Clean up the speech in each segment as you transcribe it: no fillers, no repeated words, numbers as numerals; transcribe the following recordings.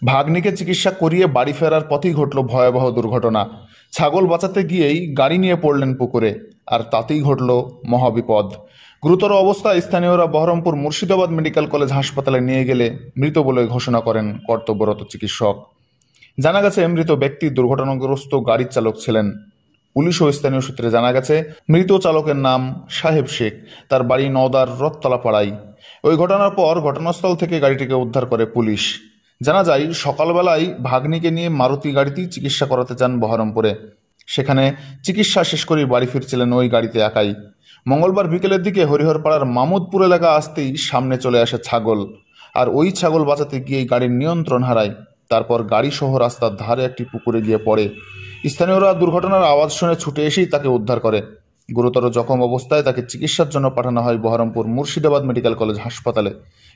ভাগ্নিকে চিকিৎসা করিয়ে বাড়ি ফেরার পথেই ঘটল ভয়াবহ দুর্ঘটনা। ছাগল বাঁচাতে গিয়েই গাড়ি নিয়ে পড়লেন পুকুরে, আর তাতেই ঘটল মহাবিপদ। গুরুতর অবস্থায় স্থানীয়রা বহরমপুর মুর্শিদাবাদ মেডিকেল কলেজ হাসপাতালে নিয়ে গেলে মৃত বলে ঘোষণা করেন কর্তব্যরত চিকিৎসক। জানা গেছে, মৃত ব্যক্তি দুর্ঘটনাগ্রস্ত গাড়ির চালক ছিলেন। পুলিশ ও স্থানীয় সূত্রে জানা গেছে, মৃত চালকের নাম সাহেব শেখ। তার বাড়ি নওদার রথতলা পাড়ায়। ওই ঘটনার পর ঘটনাস্থল থেকে গাড়িটিকে উদ্ধার করে পুলিশ। জানা যায়, সকালবেলায় ভাগ্নিকে নিয়ে মারুতি গাড়িতেই চিকিৎসা করাতে যান বহরমপুরে। সেখানে চিকিৎসা শেষ করে বাড়ি ফিরছিলেন ওই গাড়িতে একাই। মঙ্গলবার বিকেলের দিকে হরিহরপাড়ার মামুদপুর এলাকা আসতেই সামনে চলে আসে ছাগল, আর ওই ছাগল বাঁচাতে গিয়ে গাড়ির নিয়ন্ত্রণ হারায়। তারপর গাড়ি সহ রাস্তার ধারে একটি পুকুরে গিয়ে পড়ে। স্থানীয়রা দুর্ঘটনার আওয়াজ শুনে ছুটে এসেই তাকে উদ্ধার করে। গুরুতর জখম অবস্থায় তাকে চিকিৎসার জন্য পাঠানো হয় বহরমপুর মুর্শিদাবাদ মেডিকেল কলেজ হাসপাতালে,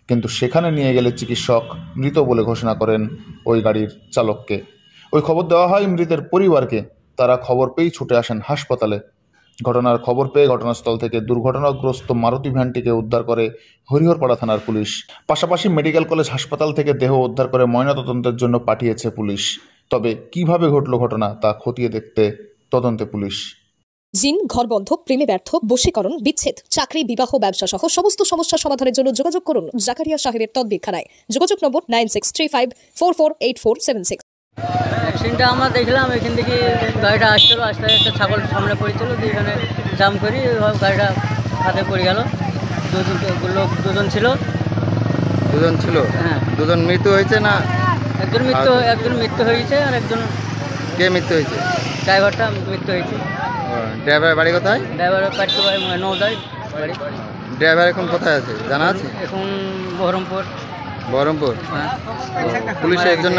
কিন্তু সেখানে নিয়ে গেলে চিকিৎসক মৃত বলে ঘোষণা করেন ওই গাড়ির চালককে। ওই খবর দেওয়া হয় মৃতের পরিবারকে। তারা খবর পেয়েই ছুটে আসেন হাসপাতালে। ঘটনার খবর পেয়ে ঘটনাস্থল থেকে দুর্ঘটনাগ্রস্ত মারুতি ভ্যানটিকে উদ্ধার করে হরিহরপাড়া থানার পুলিশ। পাশাপাশি মেডিকেল কলেজ হাসপাতাল থেকে দেহ উদ্ধার করে ময়নাতদন্তের জন্য পাঠিয়েছে পুলিশ। তবে কিভাবে ঘটল ঘটনা তা খতিয়ে দেখতে তদন্তে পুলিশ। জিন, ঘরবন্ধ, প্রেমে ব্যর্থ, বশীকরণ, বিচ্ছেদ, চাকরি, বিবাহ, ব্যবসা সহ সমস্ত সমস্যা সমাধানের জন্য যোগাযোগ করুন জাকারিয়া সাহেবের তদবিরখানায়। যোগাযোগ নম্বর 9635448476। অ্যাক্সিডেন্টটা আমরা দেখলাম, এখান থেকে গাড়িটা আসছিল, আস্তে একটা ছাগল সামনে পড়েছিল, এখানে জাম করি গাড়িটা হাতে পড়ে গেল। দুজন ছিল। হ্যাঁ, দুজন মৃত্যু হয়েছে না? একজন মৃত্যু হয়েছে, আর একজন কে মৃত্যু হয়েছে? ড্রাইভারটা মৃত্যু হয়েছে। ড্রাইভার বাড়ি কোথায়? ড্রাইভারের পাঠিয়ে নওদায় বাড়ি। ড্রাইভার এখন কোথায় আছে জানা আছে? এখন বহরমপুর। বহরমপুর। হ্যাঁ, পুলিশে একজন